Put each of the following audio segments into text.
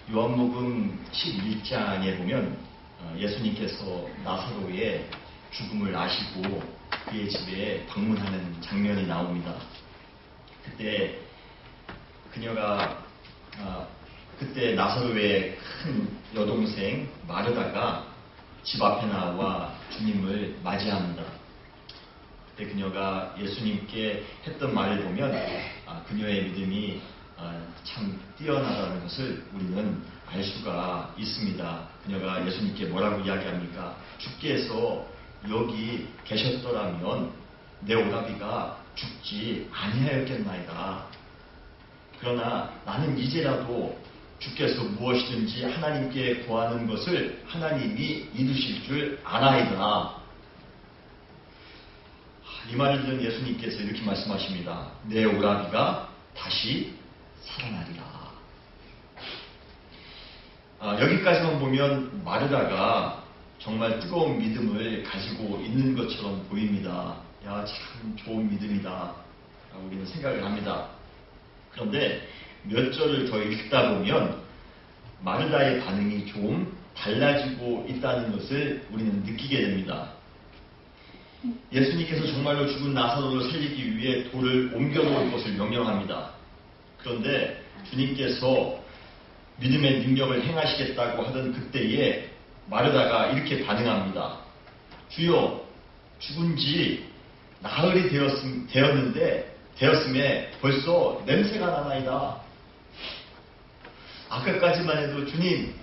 요한복음 11장에 보면 예수님께서 나사로의 죽음을 아시고 그의 집에 방문하는 장면이 나옵니다. 그때 나사로의 큰 여동생 마르다가 집 앞에 나와 주님을 맞이합니다. 그때 그녀가 예수님께 했던 말을 보면 그녀의 믿음이 참 뛰어나다는 것을 우리는 알 수가 있습니다. 그녀가 예수님께 뭐라고 이야기합니까? 주께서 여기 계셨더라면 내 오라비가 죽지 아니하였겠나이다. 그러나 나는 이제라도 주께서 무엇이든지 하나님께 구하는 것을 하나님이 이루실 줄 아나이다. 이 말을 들은 예수님께서 이렇게 말씀하십니다. 내 오라비가 다시 살아나리라. 여기까지만 보면 마르다가 정말 뜨거운 믿음을 가지고 있는 것처럼 보입니다. 야, 참 좋은 믿음이다 라고 우리는 생각을 합니다. 그런데 몇 절을 더 읽다 보면 마르다의 반응이 좀 달라지고 있다는 것을 우리는 느끼게 됩니다. 예수님께서 정말로 죽은 나사로를 살리기 위해 돌을 옮겨놓을 것을 명령합니다. 그런데 주님께서 믿음의 능력을 행하시겠다고 하던 그때에 마르다가 이렇게 반응합니다. 주여, 죽은 지 나흘이 되었음에 벌써 냄새가 나나이다. 아까까지만 해도 주님,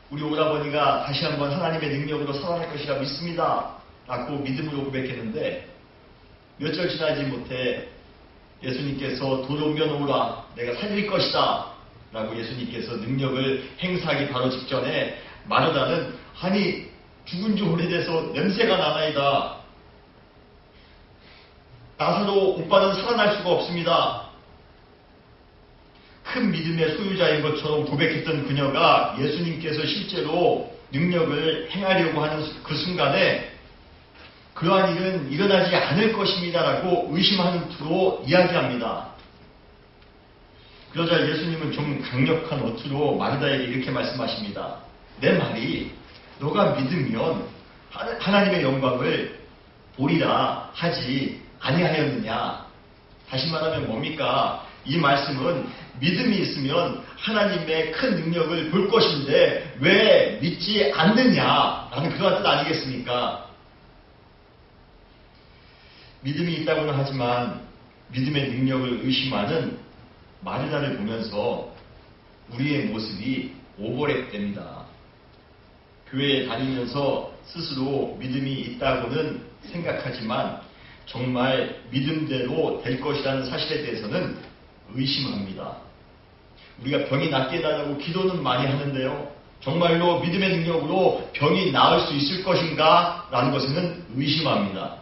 우리 오라버니가 다시 한번 하나님의 능력으로 살아날 것이라 믿습니다 라고 믿음으로 고백했는데 몇 절 지나지 못해 예수님께서 돌을 옮겨놓으라, 내가 살릴 것이다 라고 예수님께서 능력을 행사하기 바로 직전에 마르다는 아니 죽은 지 오래돼서 냄새가 나나이다. 나사로 오빠는 살아날 수가 없습니다. 큰 믿음의 소유자인 것처럼 고백했던 그녀가 예수님께서 실제로 능력을 행하려고 하는 그 순간에 그러한 일은 일어나지 않을 것입니다 라고 의심하는 투로 이야기합니다. 그러자 예수님은 좀 강력한 어투로 마르다에게 이렇게 말씀하십니다. 내 말이 너가 믿으면 하나님의 영광을 보리라 하지 아니하였느냐. 다시 말하면 뭡니까? 이 말씀은 믿음이 있으면 하나님의 큰 능력을 볼 것인데 왜 믿지 않느냐라는 그러한 뜻 아니겠습니까? 믿음이 있다고는 하지만 믿음의 능력을 의심하는 마르다를 보면서 우리의 모습이 오버랩됩니다. 교회에 다니면서 스스로 믿음이 있다고는 생각하지만 정말 믿음대로 될 것이라는 사실에 대해서는 의심합니다. 우리가 병이 낫게 해달라고 기도는 많이 하는데요. 정말로 믿음의 능력으로 병이 나을 수 있을 것인가? 라는 것에는 의심합니다.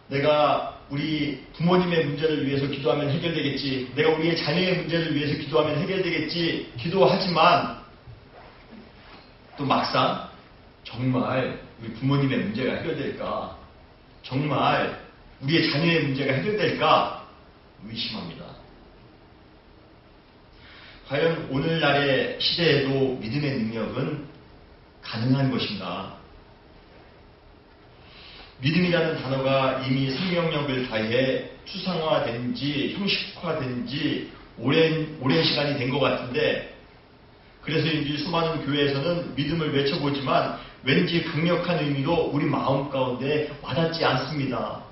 내가 우리 부모님의 문제를 위해서 기도하면 해결되겠지. 내가 우리의 자녀의 문제를 위해서 기도하면 해결되겠지. 기도하지만 또 막상 정말 우리 부모님의 문제가 해결될까? 정말 우리의 자녀의 문제가 해결될까? 의심합니다. 과연 오늘날의 시대에도 믿음의 능력은 가능한 것인가? 믿음이라는 단어가 이미 생명력을 다해 추상화된 지 형식화된 지 오랜 시간이 된 것 같은데 그래서인지 수많은 교회에서는 믿음을 외쳐보지만 왠지 강력한 의미로 우리 마음 가운데 와닿지 않습니다.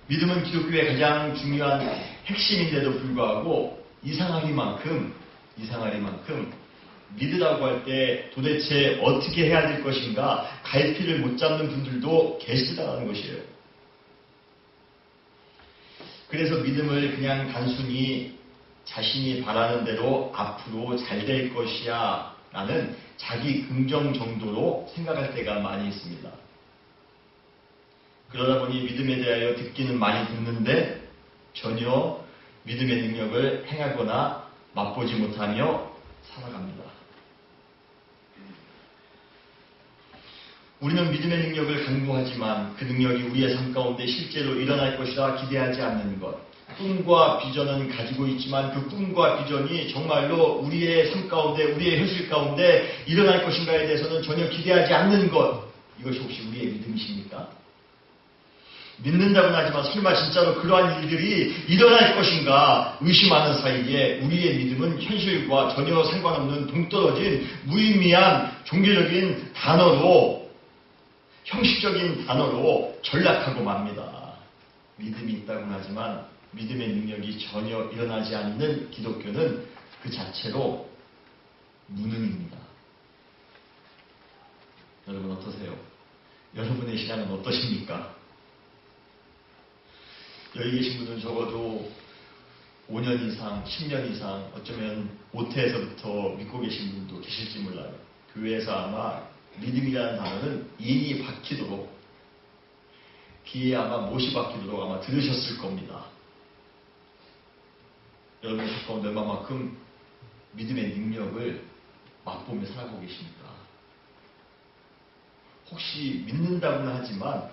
믿음은 기독교의 가장 중요한 핵심인데도 불구하고 이상하리만큼 믿으라고 할 때 도대체 어떻게 해야 될 것인가 갈피를 못 잡는 분들도 계시다는 것이에요. 그래서 믿음을 그냥 단순히 자신이 바라는 대로 앞으로 잘 될 것이야 라는 자기 긍정 정도로 생각할 때가 많이 있습니다. 그러다 보니 믿음에 대하여 듣기는 많이 듣는데 전혀 믿음의 능력을 행하거나 맛보지 못하며 살아갑니다. 우리는 믿음의 능력을 강구하지만 그 능력이 우리의 삶 가운데 실제로 일어날 것이라 기대하지 않는 것, 꿈과 비전은 가지고 있지만 그 꿈과 비전이 정말로 우리의 삶 가운데, 우리의 현실 가운데 일어날 것인가에 대해서는 전혀 기대하지 않는 것, 이것이 혹시 우리의 믿음이십니까? 믿는다고는 하지만 설마 진짜로 그러한 일들이 일어날 것인가 의심하는 사이에 우리의 믿음은 현실과 전혀 상관없는 동떨어진 무의미한 종교적인 단어로, 형식적인 단어로 전락하고 맙니다. 믿음이 있다고는 하지만 믿음의 능력이 전혀 일어나지 않는 기독교는 그 자체로 무능입니다. 여러분 어떠세요? 여러분의 신앙은 어떠십니까? 여기 계신 분은 적어도 5년 이상, 10년 이상, 어쩌면 모태에서부터 믿고 계신 분도 계실지 몰라요. 교회에서 아마 믿음이라는 단어는 인이 박히도록, 귀에 아마 못이 박히도록 아마 들으셨을 겁니다. 여러분의 삶 가운데 얼마만큼 믿음의 능력을 맛보며 살아가고 계십니까? 혹시 믿는다고는 하지만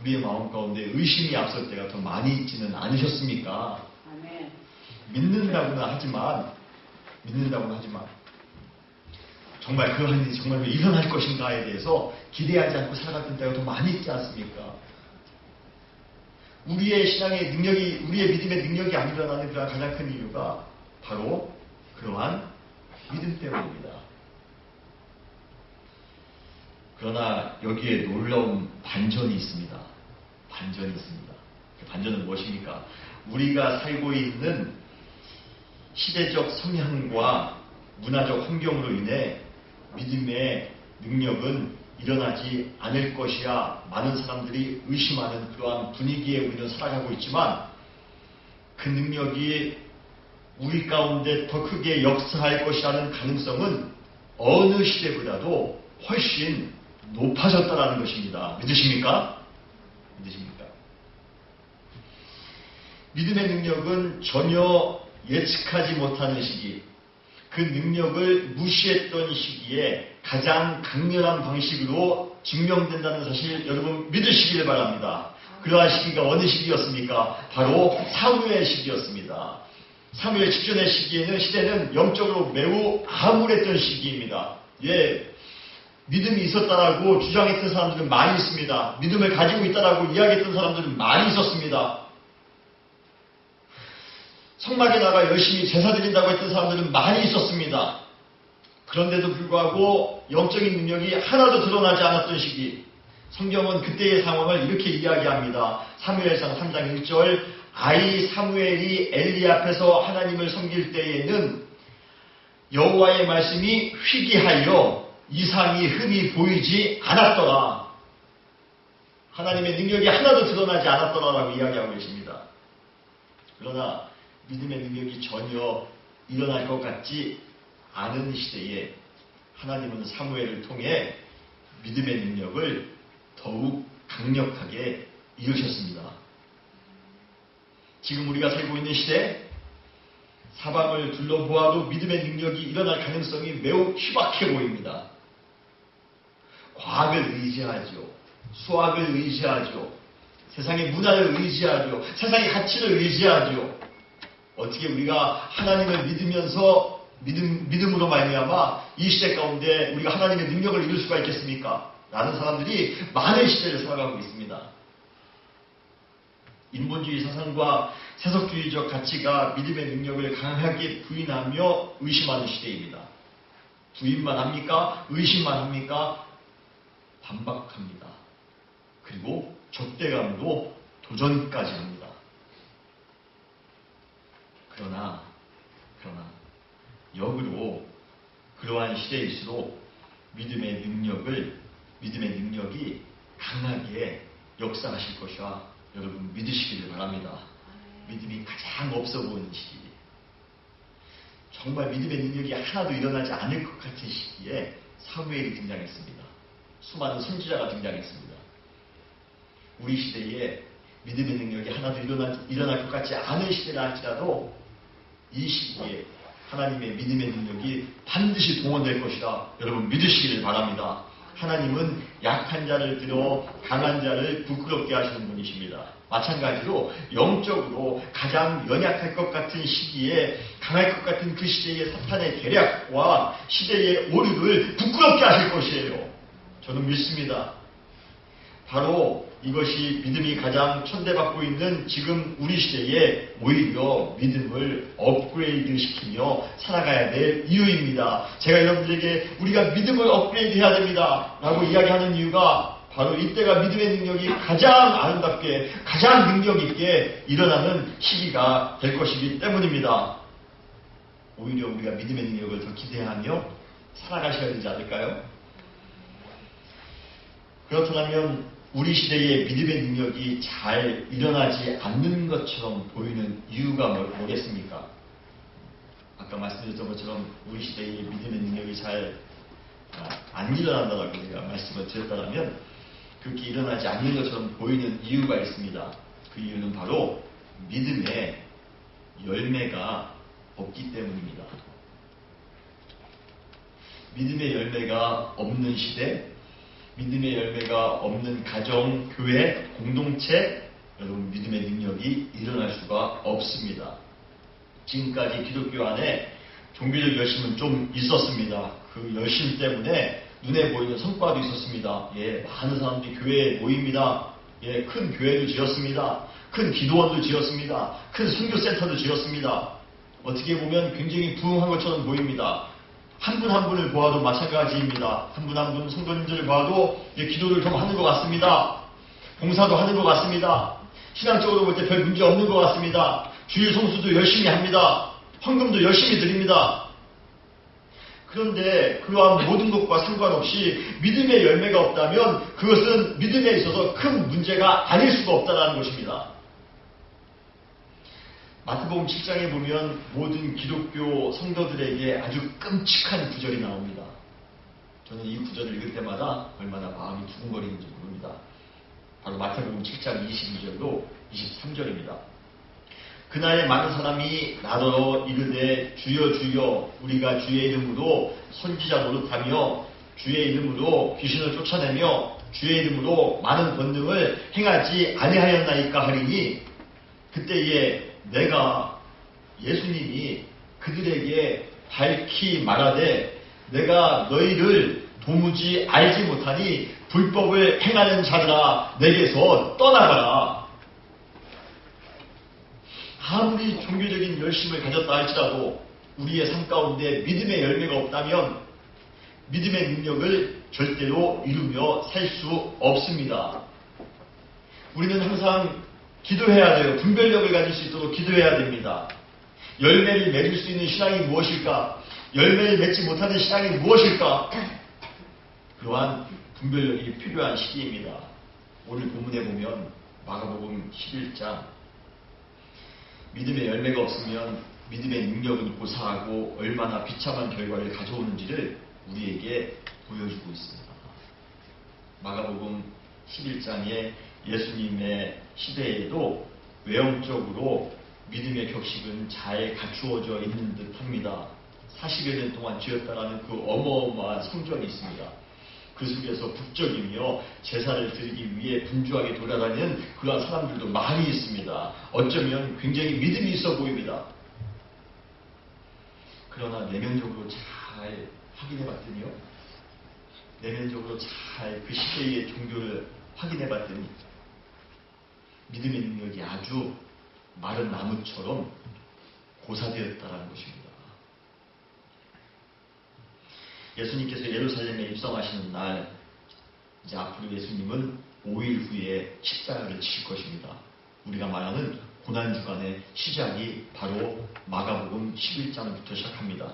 우리의 마음 가운데 의심이 앞설 때가 더 많이 있지는 않으셨습니까? 아멘. 믿는다고는 하지만 정말 그런 일이 정말로 일어날 것인가에 대해서 기대하지 않고 살아갔던 때가 더 많이 있지 않습니까? 우리의 신앙의 능력이, 우리의 믿음의 능력이 안 일어나는 그런 가장 큰 이유가 바로 그러한 믿음 때문입니다. 그러나 여기에 놀라운 반전이 있습니다. 그 반전은 무엇입니까? 우리가 살고 있는 시대적 성향과 문화적 환경으로 인해 믿음의 능력은 일어나지 않을 것이야 많은 사람들이 의심하는 그러한 분위기에 우리는 살아가고 있지만 그 능력이 우리 가운데 더 크게 역사할 것이라는 가능성은 어느 시대보다도 훨씬 높아졌다는 것입니다. 믿으십니까? 믿음의 능력은 전혀 예측하지 못하는 시기, 그 능력을 무시했던 시기에 가장 강렬한 방식으로 증명된다는 사실 여러분 믿으시길 바랍니다. 그러한 시기가 어느 시기였습니까? 바로 사무엘 시기였습니다. 사무엘 직전의 시대는 영적으로 매우 암울했던 시기입니다. 믿음이 있었다라고 주장했던 사람들은 많이 있습니다. 믿음을 가지고 있다라고 이야기했던 사람들은 많이 있었습니다. 성막에 나가 열심히 제사 드린다고 했던 사람들은 많이 있었습니다. 그런데도 불구하고 영적인 능력이 하나도 드러나지 않았던 시기, 성경은 그때의 상황을 이렇게 이야기합니다. 사무엘상 3장 1절, 아이 사무엘이 엘리 앞에서 하나님을 섬길 때에는 여호와의 말씀이 희귀하여 이상이 흠이 보이지 않았더라. 하나님의 능력이 하나도 드러나지 않았더라라고 이야기하고 계십니다. 그러나 믿음의 능력이 전혀 일어날 것 같지 않은 시대에 하나님은 사무엘을 통해 믿음의 능력을 더욱 강력하게 이루셨습니다. 지금 우리가 살고 있는 시대, 사방을 둘러보아도 믿음의 능력이 일어날 가능성이 매우 희박해 보입니다. 과학을 의지하죠. 수학을 의지하죠. 세상의 문화를 의지하죠. 세상의 가치를 의지하죠. 어떻게 우리가 하나님을 믿으면서 믿음으로 말미암아 이 시대 가운데 우리가 하나님의 능력을 이룰 수가 있겠습니까? 라는 사람들이 많은 시대를 살아가고 있습니다. 인본주의 사상과 세속주의적 가치가 믿음의 능력을 강하게 부인하며 의심하는 시대입니다. 부인만 합니까? 의심만 합니까? 반박합니다. 그리고 적대감으로 도전까지 합니다. 그러나 역으로 그러한 시대일수록 믿음의 능력이 강하게 역사하실 것이라 여러분 믿으시기를 바랍니다. 믿음이 가장 없어 보이는 시기, 정말 믿음의 능력이 하나도 일어나지 않을 것 같은 시기에 사무엘이 등장했습니다. 수많은 선지자가 등장했습니다. 우리 시대에 믿음의 능력이 하나도 일어날 것 같지 않은 시대라 할지라도 이 시기에 하나님의 믿음의 능력이 반드시 동원될 것이라 여러분 믿으시기를 바랍니다. 하나님은 약한 자를 들어 강한 자를 부끄럽게 하시는 분이십니다. 마찬가지로 영적으로 가장 연약할 것 같은 시기에 강할 것 같은 그 시대의 사탄의 계략과 시대의 오류를 부끄럽게 하실 것이에요. 저는 믿습니다. 바로 이것이 믿음이 가장 천대받고 있는 지금 우리 시대에 오히려 믿음을 업그레이드 시키며 살아가야 될 이유입니다. 제가 여러분들에게 우리가 믿음을 업그레이드 해야 됩니다 라고 이야기하는 이유가 바로 이때가 믿음의 능력이 가장 아름답게 가장 능력 있게 일어나는 시기가 될 것이기 때문입니다. 오히려 우리가 믿음의 능력을 더 기대하며 살아가셔야 되지 않을까요? 그렇다면 우리 시대의 믿음의 능력이 잘 일어나지 않는 것처럼 보이는 이유가 뭐겠습니까? 아까 말씀드렸던 것처럼 우리 시대의 믿음의 능력이 잘 안 일어난다고 제가 말씀을 드렸다면 그렇게 일어나지 않는 것처럼 보이는 이유가 있습니다. 그 이유는 바로 믿음의 열매가 없기 때문입니다. 믿음의 열매가 없는 시대, 믿음의 열매가 없는 가정, 교회, 공동체, 여러분 믿음의 능력이 일어날 수가 없습니다. 지금까지 기독교 안에 종교적 열심은 좀 있었습니다. 그 열심 때문에 눈에 보이는 성과도 있었습니다. 많은 사람들이 교회에 모입니다. 큰 교회도 지었습니다. 큰 기도원도 지었습니다. 큰 선교센터도 지었습니다. 어떻게 보면 굉장히 부흥한 것처럼 보입니다. 한 분 한 분을 보아도 마찬가지입니다. 한 분 한 분 성도님들을 봐도 기도를 좀 하는 것 같습니다. 봉사도 하는 것 같습니다. 신앙적으로 볼 때 별 문제 없는 것 같습니다. 주일 성수도 열심히 합니다. 헌금도 열심히 드립니다. 그런데 그러한 모든 것과 상관없이 믿음의 열매가 없다면 그것은 믿음에 있어서 큰 문제가 아닐 수가 없다는 것입니다. 마태복음 7장에 보면 모든 기독교 성도들에게 아주 끔찍한 구절이 나옵니다. 저는 이 구절을 읽을 때마다 얼마나 마음이 두근거리는지 모릅니다. 바로 마태복음 7장 22절로 23절입니다. 그날에 많은 사람이 나더러 이르되 주여 주여 우리가 주의 이름으로 선지자 노릇하며 주의 이름으로 귀신을 쫓아내며 주의 이름으로 많은 권능을 행하지 아니하였나이까 하리니 그때에 내가 예수님이 그들에게 밝히 말하되 내가 너희를 도무지 알지 못하니 불법을 행하는 자들아 내게서 떠나가라. 아무리 종교적인 열심을 가졌다 할지라도 우리의 삶 가운데 믿음의 열매가 없다면 믿음의 능력을 절대로 이루며 살 수 없습니다. 우리는 항상 기도해야 돼요. 분별력을 가질 수 있도록 기도해야 됩니다. 열매를 맺을 수 있는 신앙이 무엇일까? 열매를 맺지 못하는 신앙이 무엇일까? 그러한 분별력이 필요한 시기입니다. 오늘 본문에 보면 마가복음 11장 믿음의 열매가 없으면 믿음의 능력은 고사하고 얼마나 비참한 결과를 가져오는지를 우리에게 보여주고 있습니다. 마가복음 11장에 예수님의 시대에도 외형적으로 믿음의 격식은 잘 갖추어져 있는 듯합니다. 40여 년 동안 지었다라는 그 어마어마한 성전이 있습니다. 그 속에서 북적이며 제사를 드리기 위해 분주하게 돌아다니는 그러한 사람들도 많이 있습니다. 어쩌면 굉장히 믿음이 있어 보입니다. 그러나 내면적으로 잘 확인해 봤더니요. 내면적으로 잘 그 시대의 종교를 확인해 봤더니 믿음의 능력이 아주 마른 나무처럼 고사되었다는 것입니다. 예수님께서 예루살렘에 입성하시는 날 이제 앞으로 예수님은 5일 후에 십자가를 치실 것입니다. 우리가 말하는 고난주간의 시작이 바로 마가복음 11장부터 시작합니다.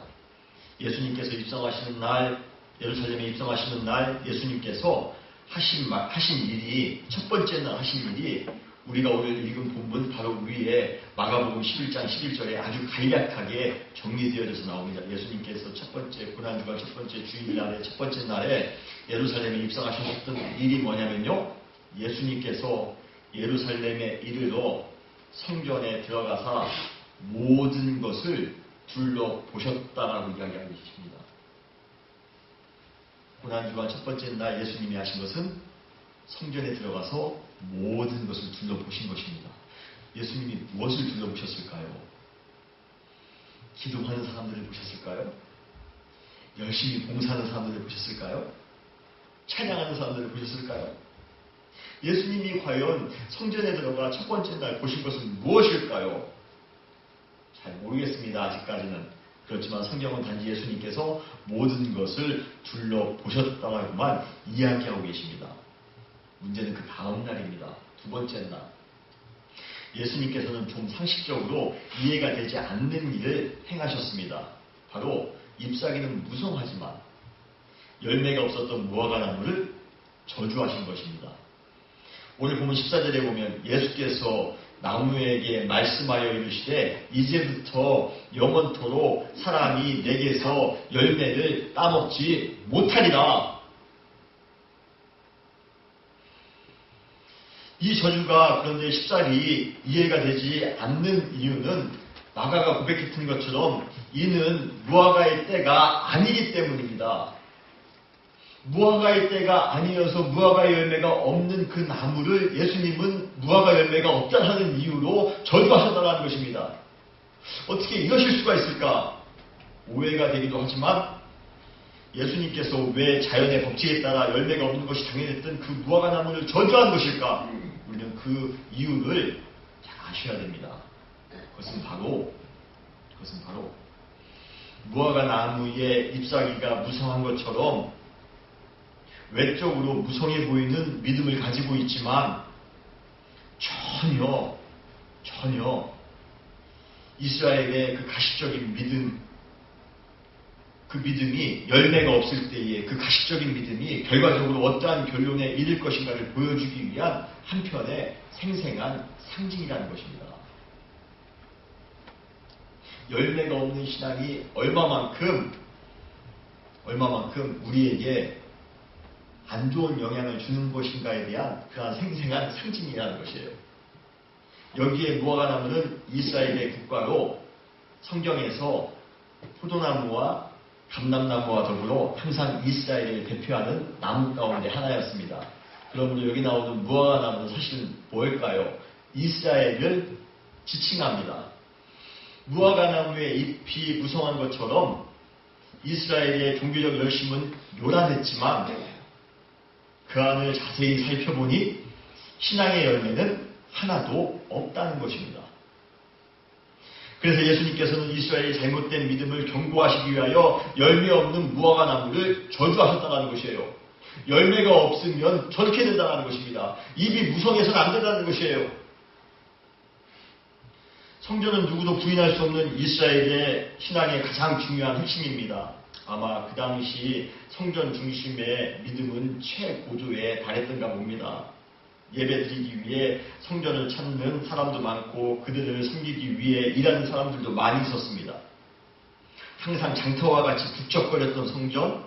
예수님께서 입성하시는 날, 예루살렘에 입성하시는 날 예수님께서 하신 일이 첫 번째 날 하신 일이 우리가 오늘 읽은 본문 바로 위에 마가복음 11장 11절에 아주 간략하게 정리되어져서 나옵니다. 예수님께서 첫 번째 고난주간 첫 번째 주일날에 첫 번째 날에 예루살렘에 입성하셨던 일이 뭐냐면요. 예수님께서 예루살렘에 이르러 성전에 들어가서 모든 것을 둘러보셨다라고 이야기하고 있습니다. 고난주간 첫 번째 날 예수님이 하신 것은 성전에 들어가서 모든 것을 둘러보신 것입니다. 예수님이 무엇을 둘러보셨을까요? 기도하는 사람들을 보셨을까요? 열심히 봉사하는 사람들을 보셨을까요? 찬양하는 사람들을 보셨을까요? 예수님이 과연 성전에 들어가 첫 번째 날 보신 것은 무엇일까요? 잘 모르겠습니다. 아직까지는. 그렇지만 성경은 단지 예수님께서 모든 것을 둘러보셨다고만 이야기하고 계십니다. 문제는 그 다음 날입니다. 두 번째 날. 예수님께서는 좀 상식적으로 이해가 되지 않는 일을 행하셨습니다. 바로 잎사귀는 무성하지만 열매가 없었던 무화과 나무를 저주하신 것입니다. 오늘 보면 14절에 보면 예수께서 나무에게 말씀하여 이르시되 이제부터 영원토록 사람이 내게서 열매를 따먹지 못하리라. 이 저주가 그런데 십자리 이해가 되지 않는 이유는 마가가 고백했던 것처럼 이는 무화과의 때가 아니기 때문입니다. 무화과의 때가 아니어서 무화과의 열매가 없는 그 나무를 예수님은 무화과 열매가 없다는 이유로 저주하셨다는 것입니다. 어떻게 이러실 수가 있을까? 오해가 되기도 하지만 예수님께서 왜 자연의 법칙에 따라 열매가 없는 것이 당연했던 그 무화과 나무를 저주한 것일까? 우리는 그 이유를 잘 아셔야 됩니다. 그것은 바로 무화과 나무의 잎사귀가 무성한 것처럼 외적으로 무성해 보이는 믿음을 가지고 있지만 전혀 이스라엘의 그 가시적인 믿음, 그 믿음이 열매가 없을 때에 그 가시적인 믿음이 결과적으로 어떠한 결론에 이를 것인가를 보여주기 위한 한편의 생생한 상징이라는 것입니다. 열매가 없는 신앙이 얼마만큼 우리에게 안 좋은 영향을 주는 것인가에 대한 그러한 생생한 상징이라는 것이에요. 여기에 무화과나무는 이스라엘의 국가로 성경에서 포도나무와 감람나무와 더불어 항상 이스라엘을 대표하는 나무 가운데 하나였습니다. 그러므로 여기 나오는 무화과나무는 사실은 뭘까요? 이스라엘을 지칭합니다. 무화과나무의 잎이 무성한 것처럼 이스라엘의 종교적 열심은 요란했지만 그 안을 자세히 살펴보니 신앙의 열매는 하나도 없다는 것입니다. 그래서 예수님께서는 이스라엘의 잘못된 믿음을 경고하시기 위하여 열매 없는 무화과 나무를 저주하셨다는 것이에요. 열매가 없으면 저렇게 된다는 것입니다. 입이 무성해서는 안 된다는 것이에요. 성전은 누구도 부인할 수 없는 이스라엘의 신앙의 가장 중요한 핵심입니다. 아마 그 당시 성전 중심의 믿음은 최고조에 달했던가 봅니다. 예배드리기 위해 성전을 찾는 사람도 많고 그들을 섬기기 위해 일하는 사람들도 많이 있었습니다. 항상 장터와 같이 북적거렸던 성전.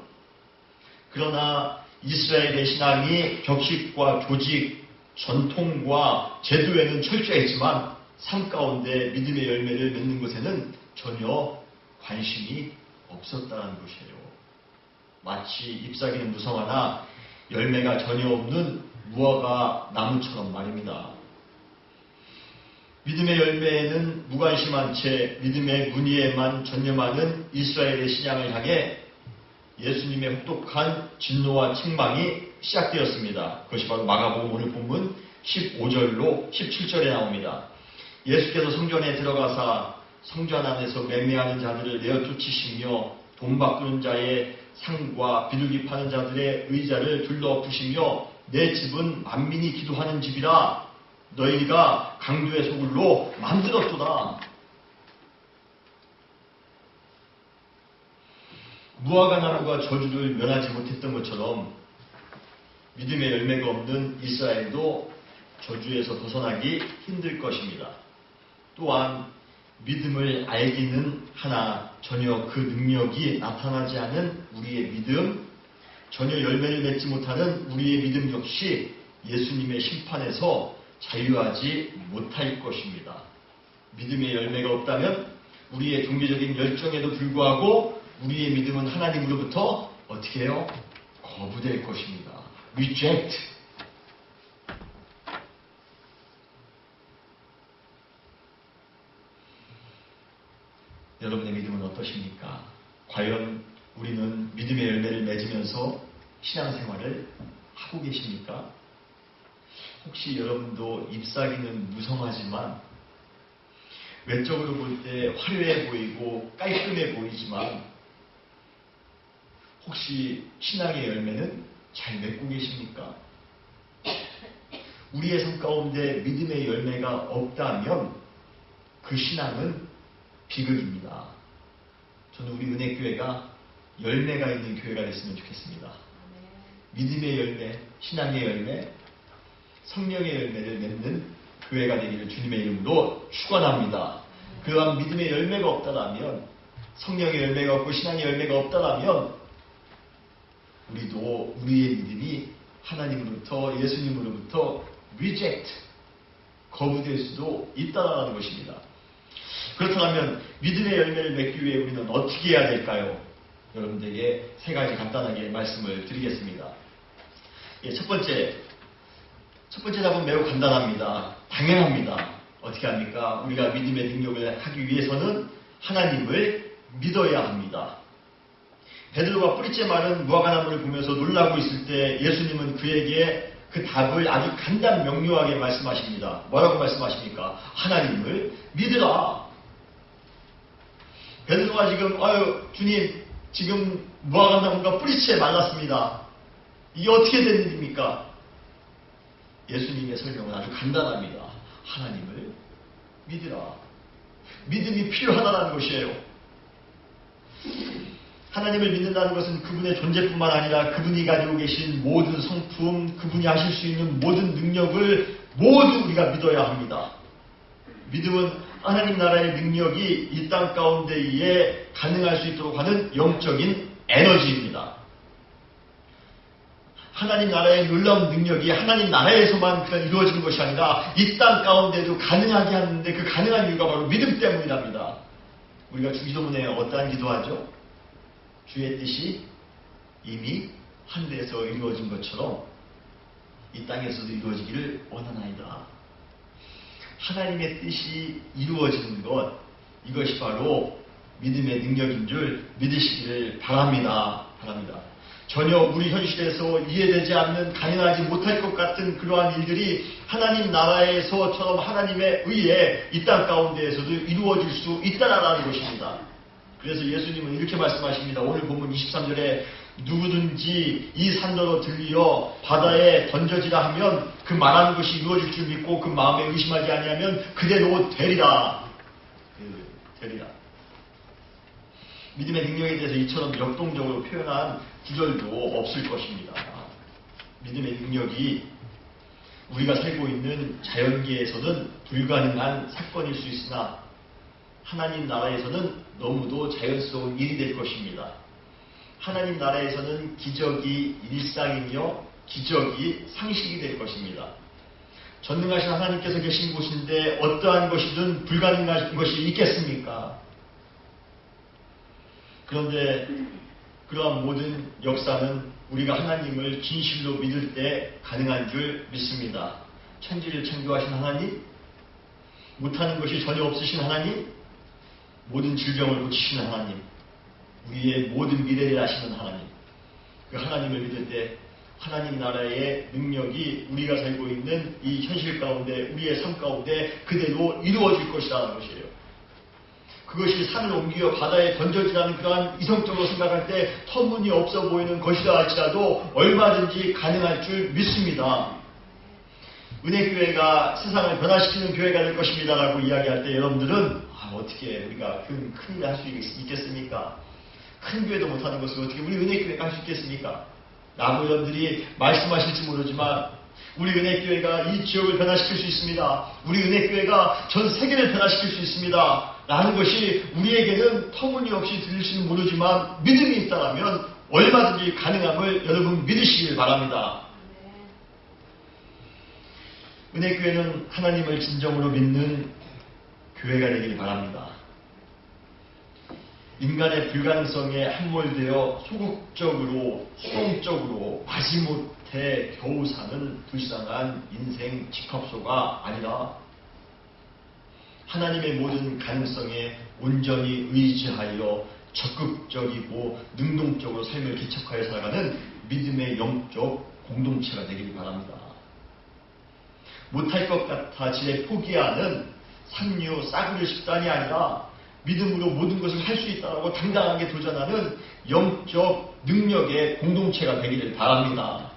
그러나 이스라엘의 신앙이 격식과 조직, 전통과 제도에는 철저했지만 삶 가운데 믿음의 열매를 맺는 것에는 전혀 관심이 없었다는 것이에요. 마치 잎사귀는 무성하나 열매가 전혀 없는 무화과 나무처럼 말입니다. 믿음의 열매에는 무관심한 채 믿음의 문의에만 전념하는 이스라엘의 신앙을 향해 예수님의 혹독한 진노와 책망이 시작되었습니다. 그것이 바로 마가복음 오늘 본문 15절로 17절에 나옵니다. 예수께서 성전에 들어가사 성전 안에서 매매하는 자들을 내어 쫓으시며 돈 바꾸는 자의 상과 비둘기 파는 자들의 의자를 둘러엎으시며 내 집은 만민이 기도하는 집이라 너희가 강도의 소굴로 만들었도다. 무화과 나무가 저주를 면하지 못했던 것처럼 믿음의 열매가 없는 이스라엘도 저주에서 벗어나기 힘들 것입니다. 또한 믿음을 알기는 하나 전혀 그 능력이 나타나지 않은 우리의 믿음, 전혀 열매를 맺지 못하는 우리의 믿음 역시 예수님의 심판에서 자유하지 못할 것입니다. 믿음의 열매가 없다면 우리의 종교적인 열정에도 불구하고 우리의 믿음은 하나님으로부터 어떻게 해요? 거부될 것입니다. reject. 여러분의 믿음은 어떠십니까? 과연 우리는 믿음의 열매를 맺으면서 신앙생활을 하고 계십니까? 혹시 여러분도 잎사귀는 무성하지만 외적으로 볼 때 화려해 보이고 깔끔해 보이지만 혹시 신앙의 열매는 잘 맺고 계십니까? 우리의 삶 가운데 믿음의 열매가 없다면 그 신앙은 비극입니다. 저는 우리 은혜교회가 열매가 있는 교회가 됐으면 좋겠습니다. 믿음의 열매, 신앙의 열매, 성령의 열매를 맺는 교회가 되기를 주님의 이름으로 축원합니다. 그러한 믿음의 열매가 없다라면, 성령의 열매가 없고 신앙의 열매가 없다라면 우리도 우리의 믿음이 하나님으로부터, 예수님으로부터 reject, 거부될 수도 있다라는 것입니다. 그렇다면 믿음의 열매를 맺기 위해 우리는 어떻게 해야 될까요? 여러분들에게 세 가지 간단하게 말씀을 드리겠습니다. 첫 번째 답은 매우 간단합니다. 당연합니다. 어떻게 합니까? 우리가 믿음의 능력을 하기 위해서는 하나님을 믿어야 합니다. 베드로가 뿌리째 마른 무화과나무를 보면서 놀라고 있을 때 예수님은 그에게 그 답을 아주 간단 명료하게 말씀하십니다. 뭐라고 말씀하십니까? 하나님을 믿으라. 베드로가 지금 주님, 지금 무화과나무가 뿌리째 말랐습니다. 이게 어떻게 된 일입니까? 예수님의 설명은 아주 간단합니다. 하나님을 믿으라. 믿음이 필요하다는 것이에요. 하나님을 믿는다는 것은 그분의 존재뿐만 아니라 그분이 가지고 계신 모든 성품, 그분이 하실 수 있는 모든 능력을 모두 우리가 믿어야 합니다. 믿음은 하나님 나라의 능력이 이 땅 가운데에 가능할 수 있도록 하는 영적인 에너지입니다. 하나님 나라의 놀라운 능력이 하나님 나라에서만 그냥 이루어지는 것이 아니라 이 땅 가운데도 가능하게 하는데 그 가능한 이유가 바로 믿음 때문이랍니다. 우리가 주기도문에 어떠한 기도하죠? 주의 뜻이 이미 하늘에서 이루어진 것처럼 이 땅에서도 이루어지기를 원하나이다. 하나님의 뜻이 이루어지는 것, 이것이 바로 믿음의 능력인 줄 믿으시기를 바랍니다. 전혀 우리 현실에서 이해되지 않는, 가능하지 못할 것 같은 그러한 일들이 하나님 나라에서처럼 하나님에 의해 이 땅 가운데에서도 이루어질 수 있다라는 것입니다. 그래서 예수님은 이렇게 말씀하십니다. 오늘 본문 23절에 누구든지 이 산더러 들리어 바다에 던져지라 하면 그 말하는 것이 이루어질 줄 믿고 그 마음에 의심하지 아니하면 그대로 되리라. 믿음의 능력에 대해서 이처럼 역동적으로 표현한 구절도 없을 것입니다. 믿음의 능력이 우리가 살고 있는 자연계에서는 불가능한 사건일 수 있으나 하나님 나라에서는 너무도 자연스러운 일이 될 것입니다. 하나님 나라에서는 기적이 일상이며 기적이 상식이 될 것입니다. 전능하신 하나님께서 계신 곳인데 어떠한 것이든 불가능한 것이 있겠습니까? 그런데 그러한 모든 역사는 우리가 하나님을 진실로 믿을 때 가능한 줄 믿습니다. 천지를 창조하신 하나님, 못하는 것이 전혀 없으신 하나님, 모든 질병을 고치시는 하나님, 우리의 모든 미래를 아시는 하나님, 그 하나님을 믿을 때 하나님 나라의 능력이 우리가 살고 있는 이 현실 가운데, 우리의 삶 가운데 그대로 이루어질 것이라는 것이에요. 그것이 산을 옮겨 바다에 던져지라는 그러한 이성적으로 생각할 때 터무니없어 보이는 것이라 할지라도 얼마든지 가능할 줄 믿습니다. 은혜교회가 세상을 변화시키는 교회가 될 것입니다 라고 이야기할 때 여러분들은 어떻게 우리가 큰일 할 수 있겠습니까? 큰 교회도 못하는 것을 어떻게 우리 은혜교회가 할 수 있겠습니까? 라고 여러분들이 말씀하실지 모르지만 우리 은혜교회가 이 지역을 변화시킬 수 있습니다. 우리 은혜교회가 전 세계를 변화시킬 수 있습니다. 라는 것이 우리에게는 터무니없이 들릴지는 모르지만 믿음이 있다면 얼마든지 가능함을 여러분 믿으시길 바랍니다. 은혜교회는 하나님을 진정으로 믿는 교회가 되길 바랍니다. 인간의 불가능성에 함몰되어 소극적으로 수동적으로 마지못해 겨우 사는 불쌍한 인생 집합소가 아니라 하나님의 모든 가능성에 온전히 의지하여 적극적이고 능동적으로 삶을 개척하여 살아가는 믿음의 영적 공동체가 되기를 바랍니다. 못할 것 같아 지레 포기하는 상류 싸구려 집단이 아니라 믿음으로 모든 것을 할 수 있다고 당당하게 도전하는 영적 능력의 공동체가 되기를 바랍니다.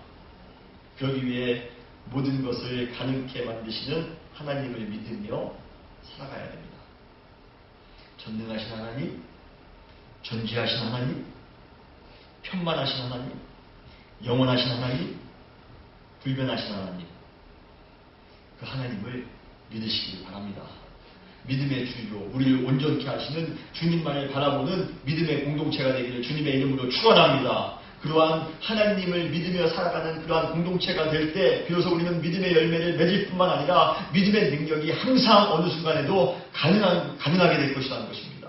그러기 위해 모든 것을 가능케 만드시는 하나님을 믿으며 살아가야 됩니다. 전능하신 하나님, 존재하신 하나님, 편만하신 하나님, 영원하신 하나님, 불변하신 하나님, 그 하나님을 믿으시길 바랍니다. 믿음의 주요, 우리를 온전케 하시는 주님만을 바라보는 믿음의 공동체가 되기를 주님의 이름으로 축원합니다. 그러한 하나님을 믿으며 살아가는 그러한 공동체가 될 때 비로소 우리는 믿음의 열매를 맺을 뿐만 아니라 믿음의 능력이 항상 어느 순간에도 가능하게 될 것이라는 것입니다.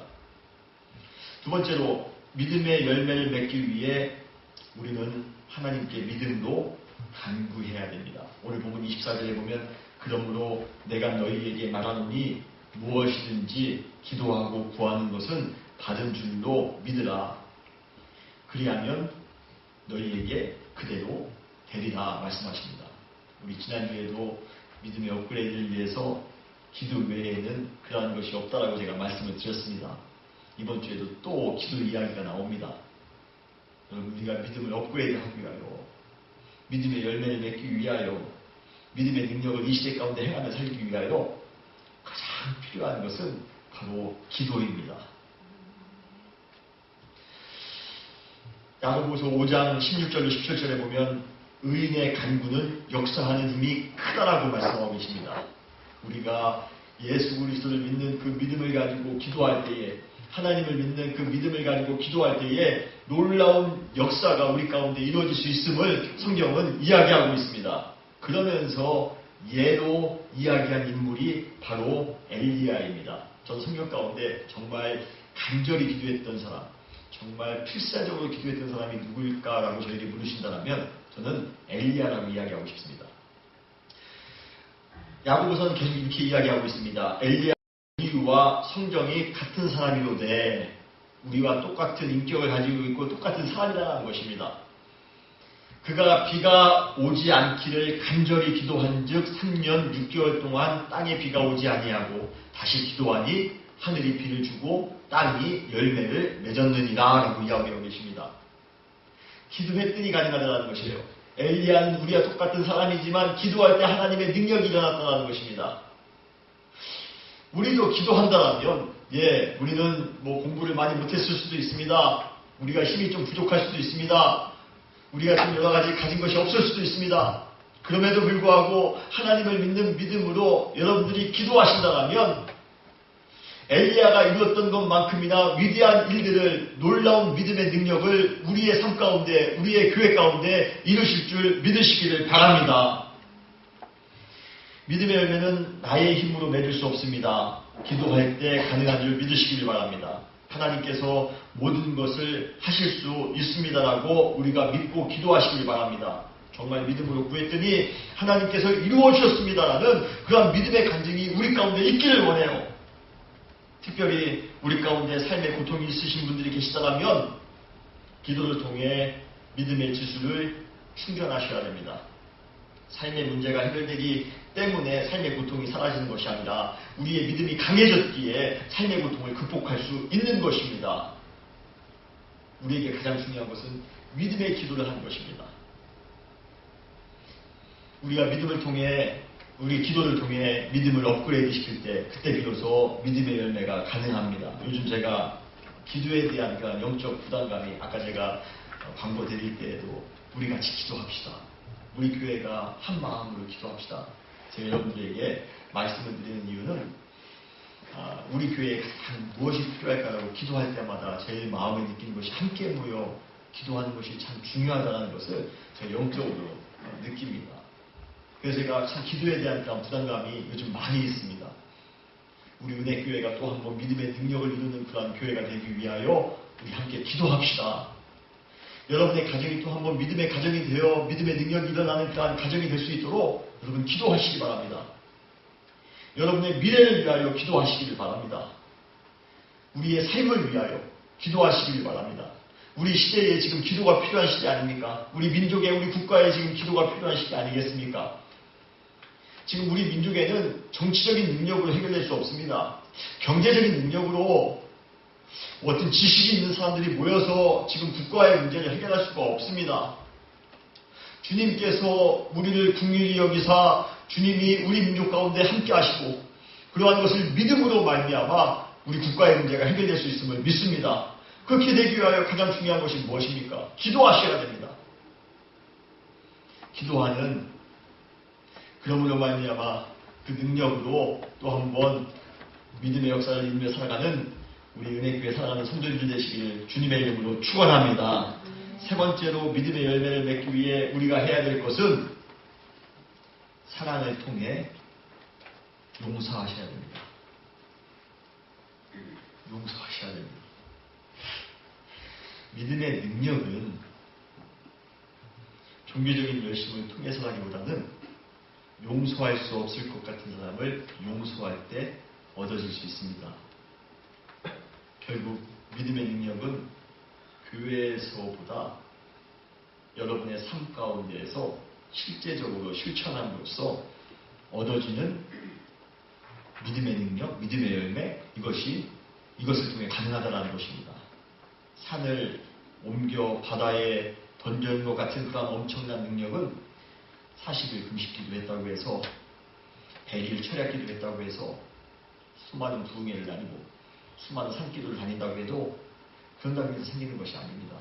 두 번째로 믿음의 열매를 맺기 위해 우리는 하나님께 믿음으로 간구해야 됩니다. 오늘 본문 24절에 보면 그러므로 내가 너희에게 말하노니 무엇이든지 기도하고 구하는 것은 받은 줄로 믿으라. 그리하면 너희에게 그대로 되리라 말씀하십니다. 우리 지난주에도 믿음의 업그레이드를 위해서 기도 외에는 그러한 것이 없다라고 제가 말씀을 드렸습니다. 이번 주에도 또 기도 이야기가 나옵니다. 여러분, 우리가 믿음을 업그레이드하기 위하여, 믿음의 열매를 맺기 위하여, 믿음의 능력을 이 시대 가운데 행하며 살기 위하여 가장 필요한 것은 바로 기도입니다. 야고보서 5장 16절로 17절에 보면 의인의 간구는 역사하는 힘이 크다라고 말씀하고 계십니다. 우리가 예수 그리스도를 믿는 그 믿음을 가지고 기도할 때에, 하나님을 믿는 그 믿음을 가지고 기도할 때에 놀라운 역사가 우리 가운데 이루어질 수 있음을 성경은 이야기하고 있습니다. 그러면서 예로 이야기한 인물이 바로 엘리야입니다. 전 성경 가운데 정말 간절히 기도했던 사람, 정말 필사적으로 기도했던 사람이 누구일까라고 저에게 물으신다면 저는 엘리야라고 이야기하고 싶습니다. 야고보서는 계속 이렇게 이야기하고 있습니다. 엘리야 우리와 성경이 같은 사람이로되 우리와 똑같은 인격을 가지고 있고 똑같은 사람이라는 것입니다. 그가 비가 오지 않기를 간절히 기도한즉 3년 6개월 동안 땅에 비가 오지 아니하고 다시 기도하니 하늘이 비를 주고 땅이 열매를 맺었느니라 라고 이야기하고 계십니다. 기도했더니 가능하다는 것이에요. 엘리야는 우리와 똑같은 사람이지만 기도할 때 하나님의 능력이 일어났다는 것입니다. 우리도 기도한다면 우리는 공부를 많이 못했을 수도 있습니다. 우리가 힘이 좀 부족할 수도 있습니다. 우리가 좀 여러 가지 가진 것이 없을 수도 있습니다. 그럼에도 불구하고 하나님을 믿는 믿음으로 여러분들이 기도하신다면 엘리야가 이루었던 것만큼이나 위대한 일들을, 놀라운 믿음의 능력을 우리의 삶 가운데, 우리의 교회 가운데 이루실 줄 믿으시기를 바랍니다. 믿음의 열매는 나의 힘으로 맺을 수 없습니다. 기도할 때 가능한 줄 믿으시기를 바랍니다. 하나님께서 모든 것을 하실 수 있습니다라고 우리가 믿고 기도하시길 바랍니다. 정말 믿음으로 구했더니 하나님께서 이루어 주셨습니다라는 그런 믿음의 간증이 우리 가운데 있기를 원해요. 특별히 우리 가운데 삶의 고통이 있으신 분들이 계시다면 기도를 통해 믿음의 지수를 충전하셔야 됩니다. 삶의 문제가 해결되기 때문에 삶의 고통이 사라지는 것이 아니라 우리의 믿음이 강해졌기에 삶의 고통을 극복할 수 있는 것입니다. 우리에게 가장 중요한 것은 믿음의 기도를 하는 것입니다. 우리가 믿음을 통해, 우리 기도를 통해 믿음을 업그레이드 시킬 때 그때 비로소 믿음의 열매가 가능합니다. 요즘 제가 기도에 대한 그런 영적 부담감이, 아까 제가 광고 드릴 때에도 우리 같이 기도합시다. 우리 교회가 한 마음으로 기도합시다. 제가 여러분들에게 말씀을 드리는 이유는 우리 교회에 가장 무엇이 필요할까라고 기도할 때마다 제 마음에 느끼는 것이 함께 모여 기도하는 것이 참 중요하다는 것을 제가 영적으로 느낍니다. 그래서 제가 참 기도에 대한 그런 부담감이 요즘 많이 있습니다. 우리 은혜교회가 또 한 번 믿음의 능력을 이루는 그러한 교회가 되기 위하여 우리 함께 기도합시다. 여러분의 가정이 또 한 번 믿음의 가정이 되어 믿음의 능력이 일어나는 그러한 가정이 될 수 있도록 여러분 기도하시기 바랍니다. 여러분의 미래를 위하여 기도하시기를 바랍니다. 우리의 삶을 위하여 기도하시기를 바랍니다. 우리 시대에 지금 기도가 필요한 시대 아닙니까? 우리 민족에, 우리 국가에 지금 기도가 필요한 시대 아니겠습니까? 지금 우리 민족에는 정치적인 능력으로 해결될 수 없습니다. 경제적인 능력으로 어떤 지식이 있는 사람들이 모여서 지금 국가의 문제를 해결할 수가 없습니다. 주님께서 우리를 긍휼히 여기사 주님이 우리 민족 가운데 함께 하시고 그러한 것을 믿음으로 말미암아 우리 국가의 문제가 해결될 수 있음을 믿습니다. 그렇게 되기 위하여 가장 중요한 것이 무엇입니까? 기도하셔야 됩니다. 기도하는 그러므로 말미암아 그 능력으로 또 한 번 믿음의 역사를 이루며 살아가는 우리 은혜교회 살아가는 성도님들 되시기를 주님의 이름으로 축원합니다. 세 번째로 믿음의 열매를 맺기 위해 우리가 해야 될 것은 사랑을 통해 용서하셔야 됩니다. 용서하셔야 됩니다. 믿음의 능력은 종교적인 열심을 통해서라기보다는 용서할 수 없을 것 같은 사람을 용서할 때 얻어질 수 있습니다. 결국 믿음의 능력은 교회에서보다 여러분의 삶 가운데에서 실제적으로 실천함으로써 얻어지는 믿음의 능력, 믿음의 열매, 이것을 통해 가능하다는 것입니다. 산을 옮겨 바다에 던져놓은 것 같은 그런 엄청난 능력은 40일 금식기도 했다고 해서 100일 철야기도 했다고 해서 수많은 부흥회를 다니고 수많은 산기도를 다닌다고 해도 그런다고 해서 생기는 것이 아닙니다.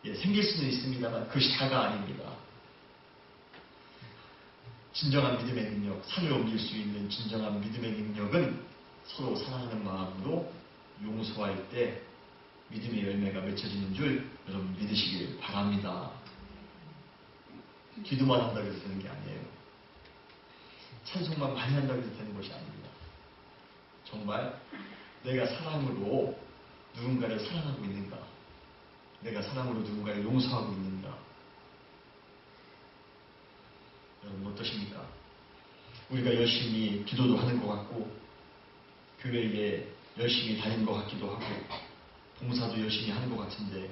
예, 생길 수는 있습니다만 그것이 다가 아닙니다. 진정한 믿음의 능력, 산을 옮길 수 있는 진정한 믿음의 능력은 서로 사랑하는 마음으로 용서할 때 믿음의 열매가 맺혀지는 줄 여러분 믿으시길 바랍니다. 기도만 한다고 해서 되는 게 아니에요. 찬송만 많이 한다고 해서 되는 것이 아닙니다. 정말 내가 사랑으로 누군가를 사랑하고 있는가? 내가 사랑으로 누군가를 용서하고 있는가? 여러분 어떠십니까? 우리가 열심히 기도도 하는 것 같고 교회에 열심히 다니는 것 같기도 하고 봉사도 열심히 하는 것 같은데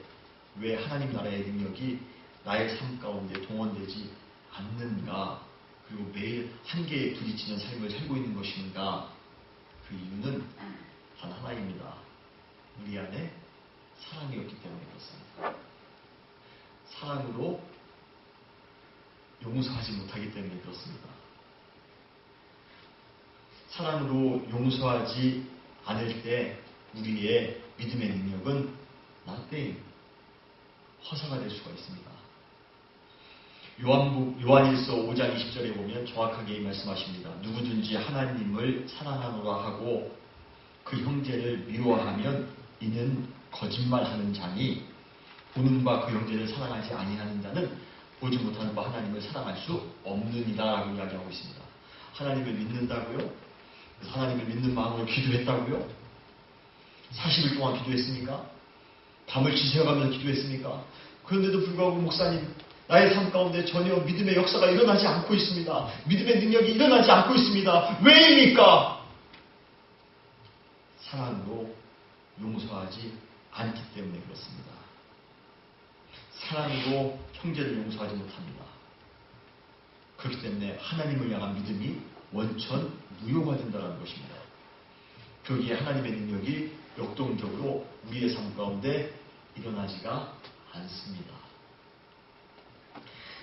왜 하나님 나라의 능력이 나의 삶 가운데 동원되지 않는가? 그리고 매일 한계에 부딪히는 삶을 살고 있는 것인가? 그 이유는 단 하나입니다. 우리 안에 사랑이 없기 때문에 그렇습니다. 사랑으로 용서하지 못하기 때문에 그렇습니다. 사랑으로 용서하지 않을 때 우리의 믿음의 능력은 nothing, 허사가 될 수가 있습니다. 요한일서 5장 20절에 보면 정확하게 말씀하십니다. 누구든지 하나님을 사랑하노라 하고 그 형제를 미워하면 이는 거짓말하는 자니 보는 바 그 형제를 사랑하지 아니하는 자는 보지 못하는 바 하나님을 사랑할 수 없느니라 라고 이야기하고 있습니다. 하나님을 믿는다고요? 하나님을 믿는 마음으로 기도했다고요? 40일 동안 기도했습니까? 밤을 지새워가면서 기도했습니까? 그런데도 불구하고 목사님 나의 삶 가운데 전혀 믿음의 역사가 일어나지 않고 있습니다. 믿음의 능력이 일어나지 않고 있습니다. 왜입니까? 사랑으로 용서하지 않기 때문에 그렇습니다. 사랑으로 형제를 용서하지 못합니다. 그렇기 때문에 하나님을 향한 믿음이 원천 무효가 된다는 것입니다. 거기에 하나님의 능력이 역동적으로 우리의 삶 가운데 일어나지가 않습니다.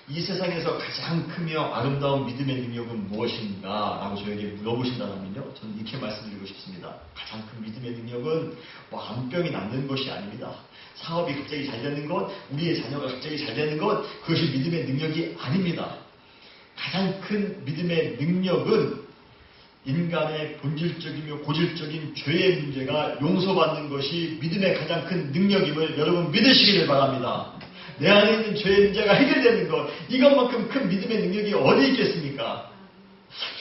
이 세상에서 가장 크며 아름다운 믿음의 능력은 무엇인가? 라고 저에게 물어보신다면요. 저는 이렇게 말씀드리고 싶습니다. 가장 큰 믿음의 능력은 암병이 낫는 것이 아닙니다. 사업이 갑자기 잘 되는 것, 우리의 자녀가 갑자기 잘 되는 것, 그것이 믿음의 능력이 아닙니다. 가장 큰 믿음의 능력은 인간의 본질적이며 고질적인 죄의 문제가 용서받는 것이 믿음의 가장 큰 능력임을 여러분 믿으시기를 바랍니다. 내 안에 있는 죄의 문제가 해결되는 것, 이것만큼 큰 믿음의 능력이 어디 있겠습니까?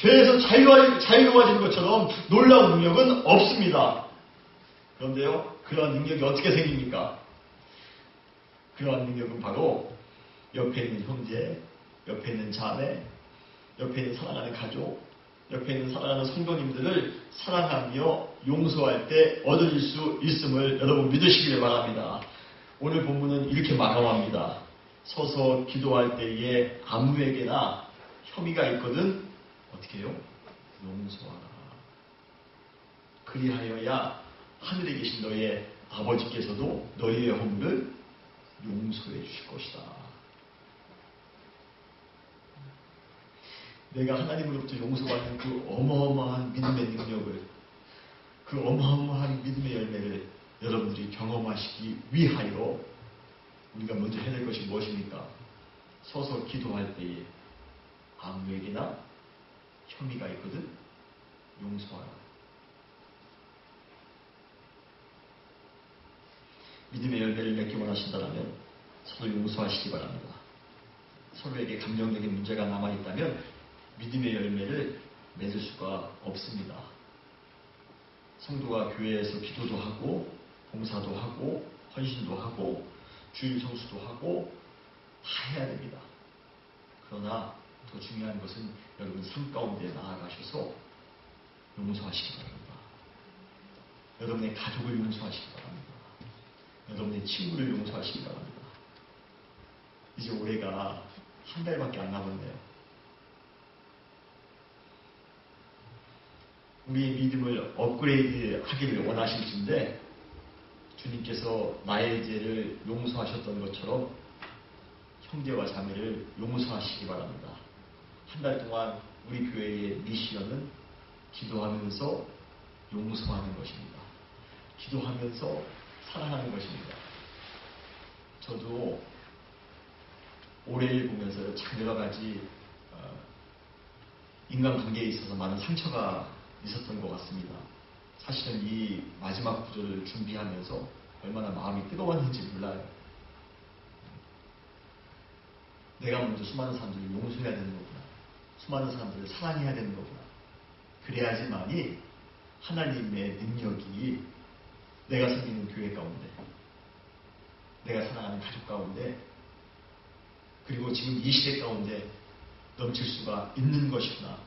죄에서 자유로워지는 것처럼 놀라운 능력은 없습니다. 그런데요, 그러한 능력이 어떻게 생깁니까? 그러한 능력은 바로 옆에 있는 형제, 옆에 있는 자매, 옆에 있는 사랑하는 가족, 옆에 있는 사랑하는 성도님들을 사랑하며 용서할 때 얻어질 수 있음을 여러분 믿으시길 바랍니다. 오늘 본문은 이렇게 마감합니다. 서서 기도할 때에 아무에게나 혐의가 있거든 어떻게 해요? 용서하라. 그리하여야 하늘에 계신 너의 아버지께서도 너희의 허물을 용서해 주실 것이다. 내가 하나님으로부터 용서받는 그 어마어마한 믿음의 능력을, 그 어마어마한 믿음의 열매를 여러분들이 경험하시기 위하여 우리가 먼저 해야 될 것이 무엇입니까? 서서 기도할 때에 아무에게나 혐의가 있거든 용서하라. 믿음의 열매를 맺기 원하신다면 서로 용서하시기 바랍니다. 서로에게 감정적인 문제가 남아있다면 믿음의 열매를 맺을 수가 없습니다. 성도가 교회에서 기도도 하고 봉사도 하고 헌신도 하고 주일 성수도 하고 다 해야 됩니다. 그러나 더 중요한 것은 여러분 삶 가운데 나아가셔서 용서하시기 바랍니다. 여러분의 가족을 용서하시기 바랍니다. 여러분의 친구를 용서하시기 바랍니다. 이제 올해가 한 달밖에 안 남았네요. 우리의 믿음을 업그레이드 하기를 원하실진데 주님께서 나의 죄를 용서하셨던 것처럼 형제와 자매를 용서하시기 바랍니다. 한 달 동안 우리 교회의 미션은 기도하면서 용서하는 것입니다. 기도하면서 사랑하는 것입니다. 저도 올해를 보면서 참 여러 가지 인간관계에 있어서 많은 상처가 있었던 것 같습니다. 사실은 이 마지막 구절을 준비하면서 얼마나 마음이 뜨거웠는지 몰라요. 내가 먼저 수많은 사람들을 용서해야 되는 거구나. 수많은 사람들을 사랑해야 되는 거구나. 그래야지만이 하나님의 능력이 내가 섬기는 교회 가운데, 내가 사랑하는 가족 가운데, 그리고 지금 이 시대 가운데 넘칠 수가 있는 것이구나.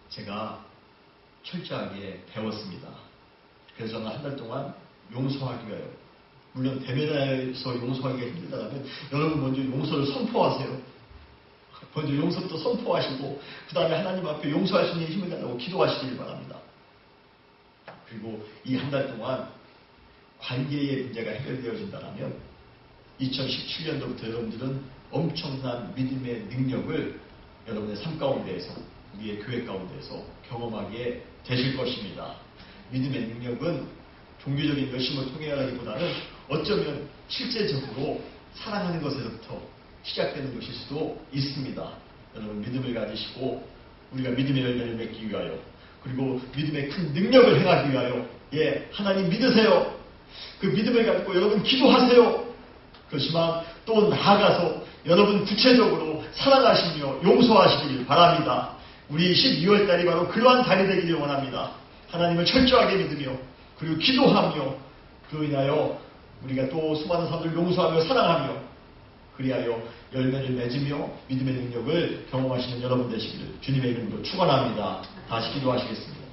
제가 철저하게 배웠습니다. 그래서 저는 한 달 동안 용서하기 위하여, 물론 대면에서 용서하기가 힘들다면 여러분 먼저 용서를 선포하세요. 먼저 용서부터 선포하시고 그 다음에 하나님 앞에 용서할 수 있는 힘을 달라고 기도하시길 바랍니다. 그리고 이 한 달 동안 관계의 문제가 해결되어진다면 2017년도부터 여러분들은 엄청난 믿음의 능력을 여러분의 삶 가운데에서, 우리의 교회 가운데에서 경험하게 되실 것입니다. 믿음의 능력은 종교적인 열심을 통해라기보다는 어쩌면 실제적으로 사랑하는 것에서부터 시작되는 것일 수도 있습니다. 여러분 믿음을 가지시고 우리가 믿음의 열매를 맺기 위하여, 그리고 믿음의 큰 능력을 행하기 위하여 하나님 믿으세요. 그 믿음을 갖고 여러분 기도하세요. 그렇지만 또 나아가서 여러분 구체적으로 사랑하시며 용서하시길 바랍니다. 우리 12월 달이 바로 그러한 달이 되기를 원합니다. 하나님을 철저하게 믿으며 그리고 기도하며 그로 인하여 우리가 또 수많은 사람들을 용서하며 사랑하며 그리하여 열매를 맺으며 믿음의 능력을 경험하시는 여러분 되시기를 주님의 이름으로 축원합니다. 다시 기도하시겠습니다.